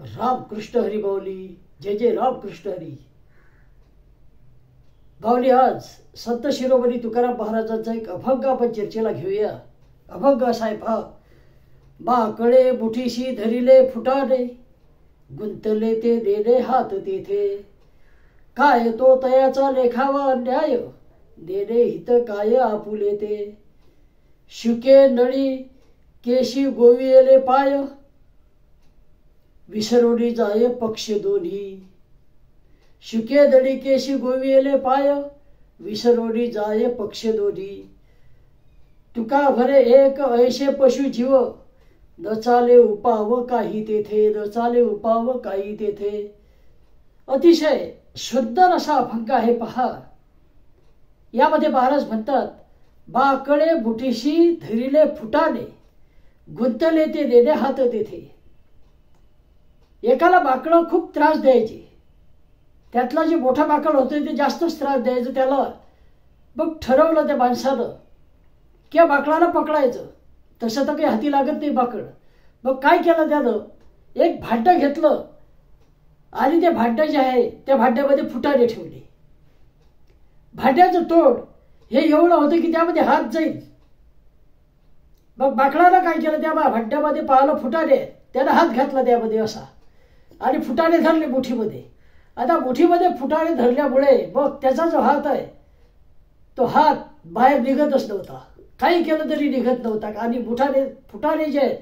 रामकृष्ण हरी माऊली. जय जय रामकृष्ण हरी. माऊली, आज संत शिरोमणी तुकाराम महाराजांचा एक अभंग आपण चर्चेला घेऊया. अभंग असा आहे पहा. माकडे मुठीशी धरिले फुटाने, गुंतले ते देणे हात तेथे. काय तो तयाचा लेखावा अन्याय, देणे हित काय आपुले ते. शुके नळी केशी गोविले पाय, विसरोनी जाय पक्ष दोन्ही. शुके दडी केशी गोविले पाय, विसरोनी जाय पक्ष दोन्ही. तुका भरे एक ऐशे पशु जीव, न चाले उपाव काही तेथे, न चाले उपाव काही तेथे. अतिशय सुंदर असा अभंग आहे पहा. यामध्ये महाराज म्हणतात, बाकडे मुठीशी धरिले फुटाने, गुंतले ते देणे हात तेथे. एकाला माकडं खूप त्रास द्यायचे. त्यातला जे मोठा माकड होतं ते जास्तच त्रास द्यायचं त्याला. मग ठरवलं त्या माणसानं की या माकडाला पकडायचं. तसं तर काही हाती लागत नाही माकड. मग काय केलं त्यानं, एक भांडं घेतलं आणि ते भांडं जे आहे त्या भांड्यामध्ये फुटाणे ठेवले. भांड्याचं तोड हे एवढं होतं की त्यामध्ये हात जाईल. मग माकडाला काय केलं, त्या भांड्यामध्ये पाहिलं फुटाणे, त्यानं हात घातला त्यामध्ये असा आणि फुटाणे धरले मुठीमध्ये. आता मुठीमध्ये फुटाणे धरल्यामुळे मग त्याचा जो हात आहे तो हात बाहेर निघतच नव्हता. काही केलं तरी निघत नव्हता. आणि फुटाणे जे आहेत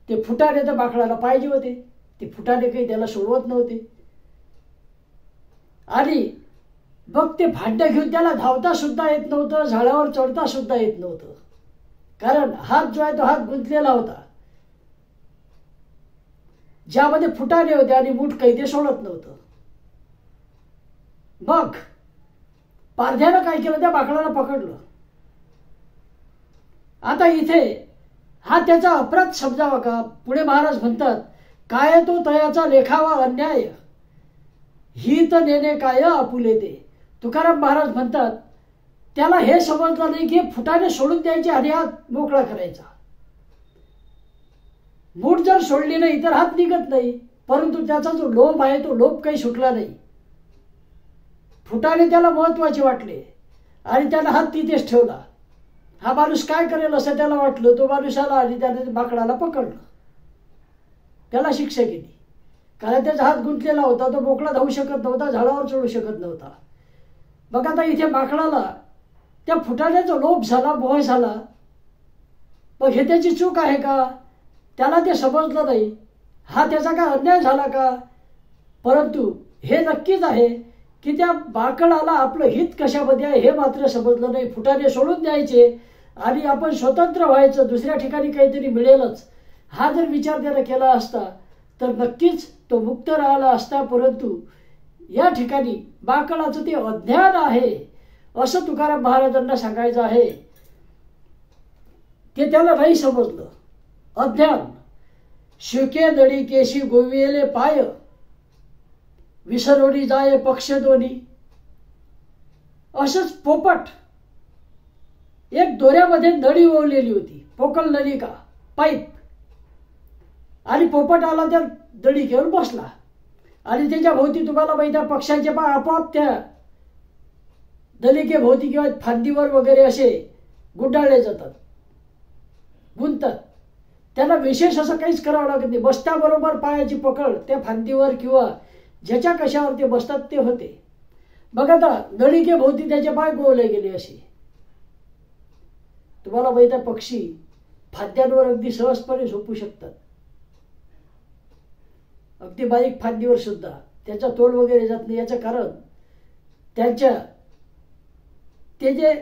ते फुटाणे तर माकडाला पाहिजे होते. ते फुटाणे काही त्याला सोडवत नव्हते. आणि मग ते भांडं घेऊन त्याला धावता सुद्धा येत नव्हतं, झाडावर चढता सुद्धा येत नव्हतं. कारण हात जो आहे तो हात गुंतलेला होता ज्यामध्ये फुटाणे होते आणि मूठ काही ते सोडत नव्हतं. मग पारध्यानं काय केलं, त्या माकडाला पकडलं. आता इथे हा त्याचा अपराध समजावा का. पुढे महाराज म्हणतात, काय तो तयाचा लेखावा अन्याय, हित नेणे काय आपुले ते. तुकाराम महाराज म्हणतात, त्याला हे समजलं नाही की फुटाणे सोडून द्यायचे आणि हात मोकळा करायचा. मूठ जर सोडली नाही तर हात निघत नाही. परंतु त्याचा जो लोभ आहे तो लोभ काही सुटला नाही. फुटाणे त्याला महत्वाचे वाटले आणि त्यानं हात तिथेच ठेवला. हा माणूस काय करेल असं त्याला वाटलं. तो माणूस आला आणि त्याने माकडाला पकडलं. त्याला शिक्षा केली. कारण त्याचा हात गुंतलेला होता, तो मोकळा धावू शकत नव्हता, झाडावर चढू शकत नव्हता. मग आता इथे माकडाला त्या फुटाण्याचा लोभ झाला, मोह झाला. मग हे त्याची चूक आहे का, त्याला ते समजलं नाही. हा त्याचा काय अन्याय झाला का. परंतु हे नक्कीच आहे की त्या माकडाला आपलं हित कशामध्ये आहे हे मात्र समजलं नाही. फुटाणे सोडून द्यायचे आणि आपण स्वतंत्र व्हायचं, दुसऱ्या ठिकाणी काहीतरी मिळेलच, हा जर विचार त्याला केला असता तर नक्कीच तो मुक्त राहिला असता. परंतु या ठिकाणी माकडाचं ते अज्ञान आहे असं तुकाराम महाराजांना सांगायचं आहे. ते त्याला नाही समजलं. अज्ञान. शुके दडी केशी गोविले पाय, विसरोनी जाय पक्ष दोन्ही. असंच पोपट एक दोऱ्यामध्ये नळी ओवलेली होती, पोकळ नळी का पाईप. आणि पोपट आला त्या दडीकेवर बसला आणि त्याच्या भोवती तुम्हाला माहिती आहे पक्ष्यांचे पण आपोआप त्या दलिके भोवती किंवा फांदीवर वगैरे असे गुंडाळले जातात, गुंतात. त्याला विशेष असं काहीच करावं लागत नाही. बसत्याबरोबर पायाची पकड त्या फांदीवर किंवा ज्याच्या कशावर ते बसतात ते होते. बघ आता नळिके भोवती त्याचे पाय गोवले गेले असे. तुम्हाला माहिती आहे पक्षी फांद्यांवर अगदी सहजपणे झोपू शकतात. अगदी बारीक फांदीवर सुद्धा त्याचा तोल वगैरे जात नाही. याचं कारण त्यांच्या ते जे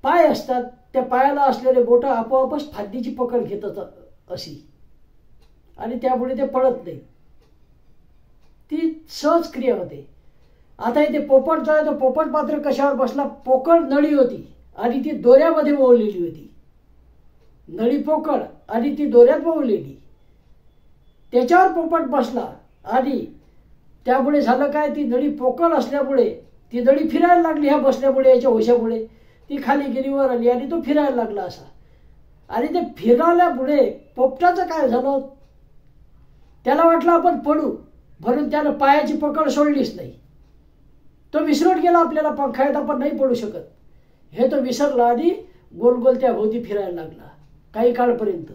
पाय असतात त्या पायाला असलेले बोटं आपोआपच फांदीची पकड घेतात अशी आणि त्यामुळे ते पडत नाही. ती सहज क्रिया होते. आता इथे पोपट जो आहे तो पोपट मात्र कशावर बसला, पोकळ नळी होती आणि ती दोऱ्यामध्ये ओवलेली होती. नळी पोकळ आणि ती दोऱ्यात ओवलेली. त्याच्यावर पोपट बसला आणि त्यामुळे झालं काय, ती नळी पोकळ असल्यामुळे ती नळी फिरायला लागली. ह्या बसल्यामुळे, याच्या होशामुळे ती खाली गेली, वर आली आणि तो फिरायला लागला असा. आणि ते फिरल्यामुळे पोपटाचं काय झालं, त्याला वाटलं आपण पडू, म्हणून त्यानं पायाची पकड सोडलीच नाही. तो विसरून गेला आपल्याला पंखाळ्यात आपण नाही पडू शकत हे तो विसरला आणि गोल गोल त्या भोवती फिरायला लागला काही काळपर्यंत.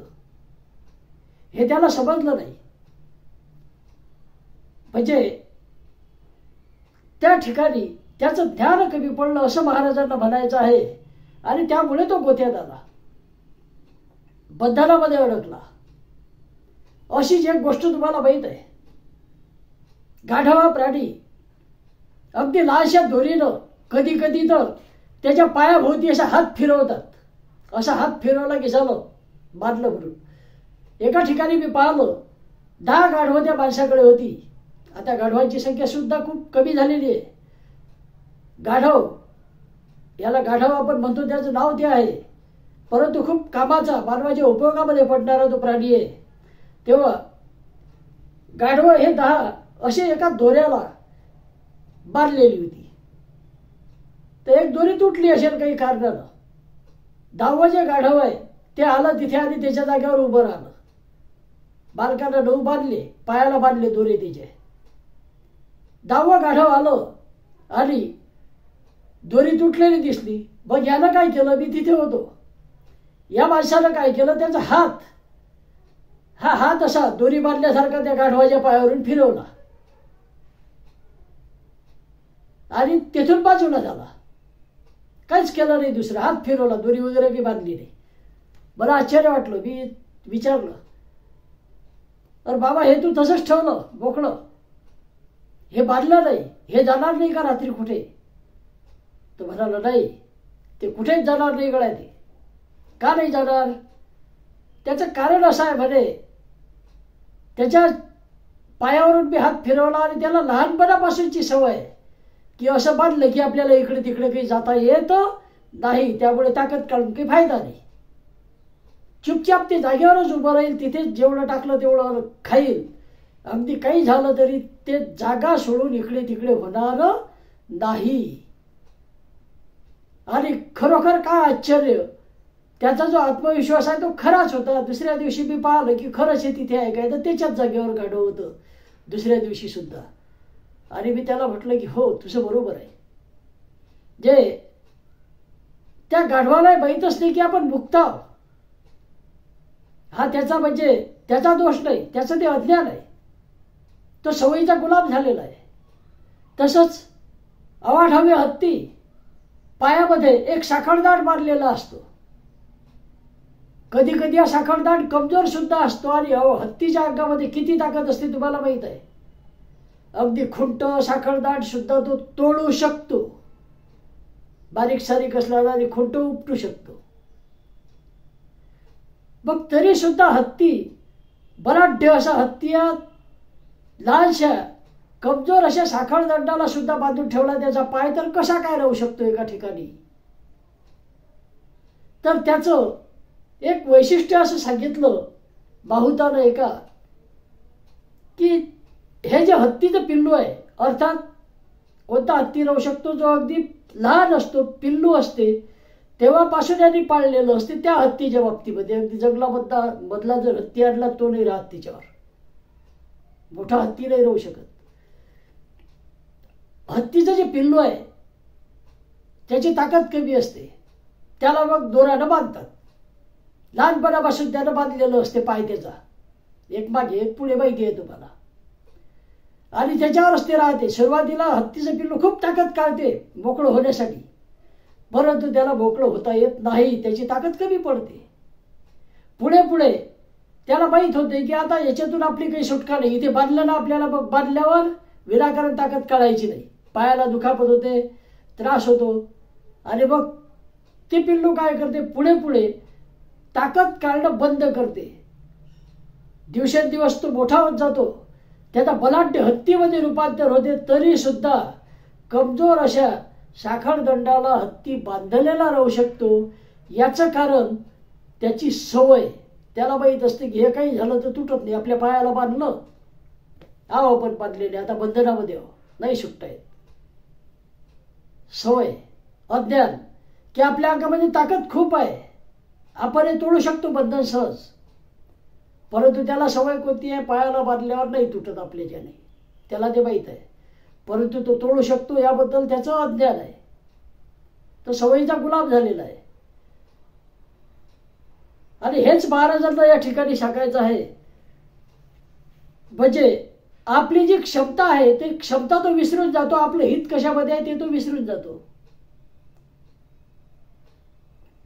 हे त्याला समजलं नाही. म्हणजे त्या ठिकाणी त्याचं ध्यान कमी पडलं असं महाराजांना म्हणायचं आहे. आणि त्यामुळे तो गोत्यात आला, बंधनामध्ये अडकला. अशीच एक गोष्ट तुम्हाला माहित आहे. गाढवा प्राणी अगदी लहानशा दोरीनं कधी कधी तर त्याच्या पायाभोवती असा हात फिरवतात. असा हात फिरवला की झालं बांधलं म्हणून. एका ठिकाणी मी पाहिलं 10 गाढवं त्या माणसाकडे होती. आता गाढवांची संख्या सुद्धा खूप कमी झालेली आहे. गाढव, याला गाढव आपण म्हणतो, त्याचं नाव ते आहे, परंतु खूप कामाचा मानवाच्या उपयोगामध्ये पडणारा तो प्राणी आहे. तेव्हा गाढव हे 10 असे एका दोऱ्याला बांधलेली होती. तर एक दोरी तुटली असेल काही कारणानं. 10वं जे गाढव आहे ते आलं तिथे आणि त्याच्या जागेवर उभं राहिलं. बालकांना 9 बांधले, पायाला बांधले दोरे त्याचे. 10वं गाढव आलं आणि दोरी तुटलेली दिसली. मग यानं काय केलं, मी तिथे होतो, या माणसानं काय केलं, त्याचा हा हात असा दोरी बांधल्यासारखा त्या गाढवाच्या पायावरून फिरवला आणि तेथून बाजूला झाला. काहीच केलं नाही, दुसरा हात फिरवला, दोरी वगैरे काही बांधली नाही. मला आश्चर्य वाटलं. मी विचारलं, अरे बाबा हे तू तसंच ठेवलं मोकळं, हे बांधलं नाही, हे जाणार नाही का रात्री कुठे? तो म्हणाला नाही, ते कुठेच जाणार नाही गळ्या. ते का नाही जाणार? त्याचं कारण असं आहे म्हणे, त्याच्या पायावरून मी हात फिरवला आणि त्याला लहानपणापासूनची सवय आहे की असं बांधलं की आपल्याला इकडे तिकडे काही जाता येत नाही, त्यामुळे ताकद काढून काही फायदा नाही. चुपचाप ते जागेवरच उभं राहील, तिथेच जेवढं टाकलं तेवढं खाईल. अगदी काही झालं तरी ते जागा सोडून इकडे तिकडे होणार नाही. आणि खरोखर काय आश्चर्य, त्याचा जो आत्मविश्वास आहे तो खराच होता. दुसऱ्या दिवशी मी पाहिलं की खरंच हे तिथे आहे काय, तर त्याच्याच जागेवर गाढव होतं दुसऱ्या दिवशी सुद्धा. आणि मी त्याला म्हटलं की हो तुझं बरोबर आहे. जे त्या गाढवाला माहीतच नाही की आपण मुक्त आहोत. हा त्याचा म्हणजे त्याचा दोष नाही, त्याचं ते अज्ञान आहे. तो सवयीचा गुलाम झालेला आहे. तसंच अवाढव्य हत्ती पायामध्ये एक साखळदांड मारलेला असतो. कधी कधी हा साखळदांड कमजोर सुद्धा असतो. आणि हत्तीच्या अंगामध्ये किती ताकद असते तुम्हाला माहित आहे. अगदी खुंट साखळदांड सुद्धा तो तोडू शकतो. बारीक सारीक असला आणि खुंट उपटू शकतो. मग तरी सुद्धा हत्ती, बराढ्य असा हत्ती लहानशा कमजोर अशा साखळदंडाला सुद्धा बांधून ठेवला त्याचा पाय, तर कसा काय राहू शकतो एका ठिकाणी? तर त्याचं एक वैशिष्ट्य असं सांगितलं बाहुतानं एका, की हे जे हत्तीचं पिल्लू आहे, अर्थात कोणता हत्ती राहू शकतो जो अगदी लहान असतो, पिल्लू असते तेव्हापासून यांनी पाळलेलं असते. त्या हत्तीच्या बाबतीमध्ये अगदी जंगलामधला जर हत्ती आणला तो नाही राहत त्याच्यावर, मोठा हत्ती नाही राहू शकत. हत्तीचं जे पिल्लू आहे त्याची ताकद कमी असते, त्याला मग दोऱ्यानं बांधतात. लहानपणापासून त्यानं बांधलेलं असते पाय त्याचा, एक मागे एक पुढे, माहिती आहे तुम्हाला. आणि त्याच्यावरच ते राहते. सुरुवातीला हत्तीचं पिल्लू खूप ताकद काढते मोकळं होण्यासाठी, परंतु त्याला मोकळं होता येत नाही, त्याची ताकद कमी पडते. पुढे पुढे त्याला माहीत होते की आता याच्यातून आपली काही सुटका नाही. इथे बांधलं ना आपल्याला, मग बांधल्यावर विनाकारण ताकद काढायची नाही. पायाला दुखापत होते, त्रास होतो. आणि मग ते पिल्लू काय करते, पुढे पुढे ताकद काढणं बंद करते. दिवसेंदिवस तो मोठा होत जातो, त्याचा बलाढ्य हत्तीमध्ये रूपांतर होते. तरी सुद्धा कमजोर अशा साखळदंडाला हत्ती बांधलेला राहू शकतो. याचं कारण त्याची सवय. त्याला माहीत असते की हे काही झालं तर तुटत नाही. आपल्या पायाला बांधलं, आपण बांधलेले, आता बंधनामध्ये नाही सुटता येत. सवय, अज्ञान की आपल्या अंगामध्ये ताकद खूप आहे, आपण हे तोडू शकतो बंधन सहज. परंतु त्याला सवय कोणती आहे, पायाला बांधल्यावर नाही तुटत आपल्याच्याने, त्याला ते माहीत आहे. परंतु तो तोडू शकतो याबद्दल त्याचं अज्ञान आहे. तो सवयीचा गुलाम झालेला आहे. आणि हेच महाराजांना या ठिकाणी सांगायचं आहे. म्हणजे आपली जी क्षमता आहे ते क्षमता तो विसरून जातो. आपलं हित कशामध्ये आहे ते तो विसरून जातो.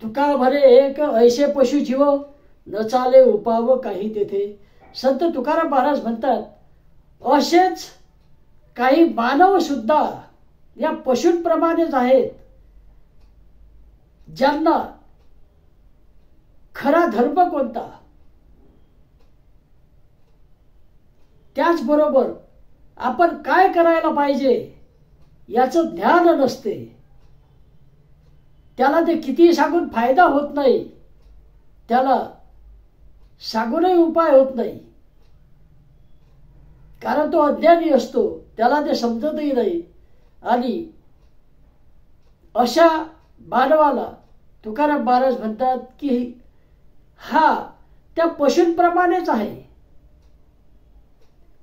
तुका भरे एक ऐसे पशु जीव, न चाले उपाव काही तेथे. संत तुकाराम महाराज म्हणतात, असेच काही मानव सुद्धा या पशूंप्रमाणेच आहेत, ज्यांना खरा धर्म कोणता, त्याचबरोबर आपण काय करायला पाहिजे याचं ज्ञान नसते. त्याला ते किती सांगून फायदा होत नाही, त्याला सांगूनही उपाय होत नाही, कारण तो अज्ञानी असतो, त्याला ते समजतही नाही. आणि अशा मानवाला तुकाराम महाराज म्हणतात की हा त्या पशूंप्रमाणेच आहे,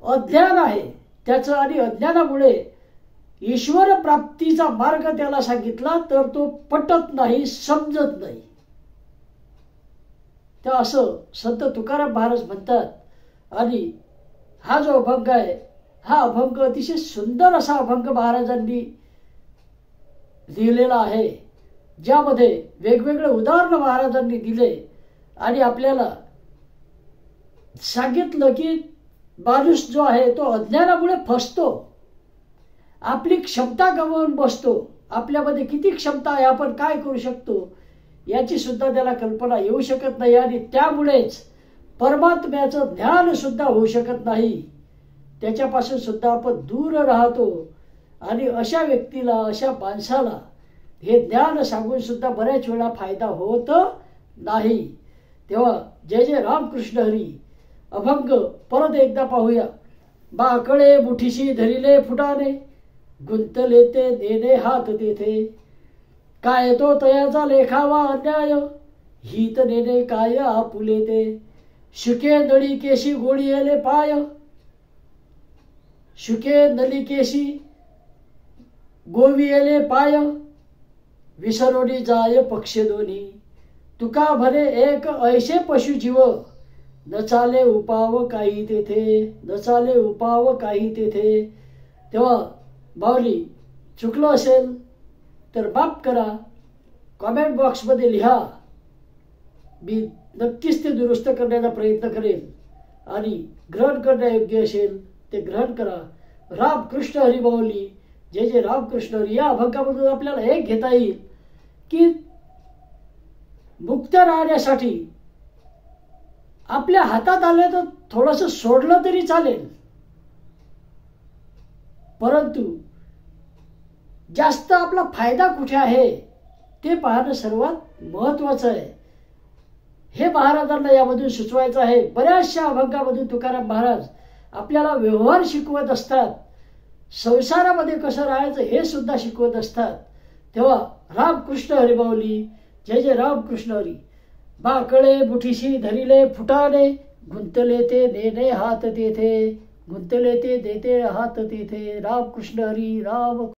अज्ञान आहे त्याचं. आणि अज्ञानामुळे ईश्वर प्राप्तीचा मार्ग त्याला सांगितला तर तो पटत नाही, समजत नाही. तर असं संत तुकाराम महाराज म्हणतात. आणि हा जो अभंग आहे, हा अभंग अतिशय सुंदर असा अभंग महाराजांनी लिहिलेला आहे, ज्यामध्ये वेगवेगळे उदाहरण महाराजांनी दिले आणि आपल्याला सांगितलं की माणूस जो आहे तो अज्ञानामुळे फसतो, आपली क्षमता गमावून बसतो. आपल्यामध्ये किती क्षमता आहे, आपण काय करू शकतो याची सुद्धा त्याला कल्पना येऊ शकत नाही. आणि त्यामुळेच परमात्म्याचं ज्ञान सुद्धा होऊ शकत नाही, त्याच्यापासून सुद्धा आपण दूर राहतो. आणि अशा व्यक्तीला, अशा माणसाला हे ज्ञान सांगून सुद्धा बऱ्याच वेळा फायदा होत नाही. तेव्हा जय जय रामकृष्ण हरी अभंग परत एकदा पाहूया. बाकळे मुठीशी धरिले फुटाने, गुंतले ते देणे हात तेथे. काय तो तयाचा लेखावा अन्याय, हित नेणे काय आपुले ते. शुके नळी केशी गोळी येले पाय, शुके नली केशी गोवी येले पाय. विसरोनी जाय पक्ष दोन्ही, तुका भरे एक ऐसे पशु जीव. न चाले उपाव काही तेथे, न चाले उपाव काही तेथे. तेव्हा माऊली चुकलं असेल तर माफ करा, कॉमेंट बॉक्समध्ये लिहा, मी नक्कीच ते दुरुस्त करण्याचा प्रयत्न करेल. आणि ग्रहण करण्यायोग्य असेल ते ग्रहण करा. रामकृष्ण हरी माऊली, जय जय रामकृष्ण हरी. या अभंगामधून आपल्याला हे घेता येईल की मुक्त राहण्यासाठी आपल्या हातात आले तर थोडंसं सोडलं तरी चालेल, परंतु जास्त आपला फायदा कुठे आहे ते पाहणं सर्वात महत्वाचं आहे. हे महाराजांना यामधून सुचवायचं आहे. बऱ्याचशा अभंगामधून तुकाराम महाराज आपल्याला व्यवहार शिकवत असतात, संसारामध्ये कसं राहायचं हे सुद्धा शिकवत असतात. तेव्हा रामकृष्ण हरी माऊली, जय जय रामकृष्ण हरी. बाकळे मुठीशी धरिले फुटाने, गुंतले ते देणे हात तेथे. गुंतले ते देते हात तेथे. रामकृष्ण हरी. राम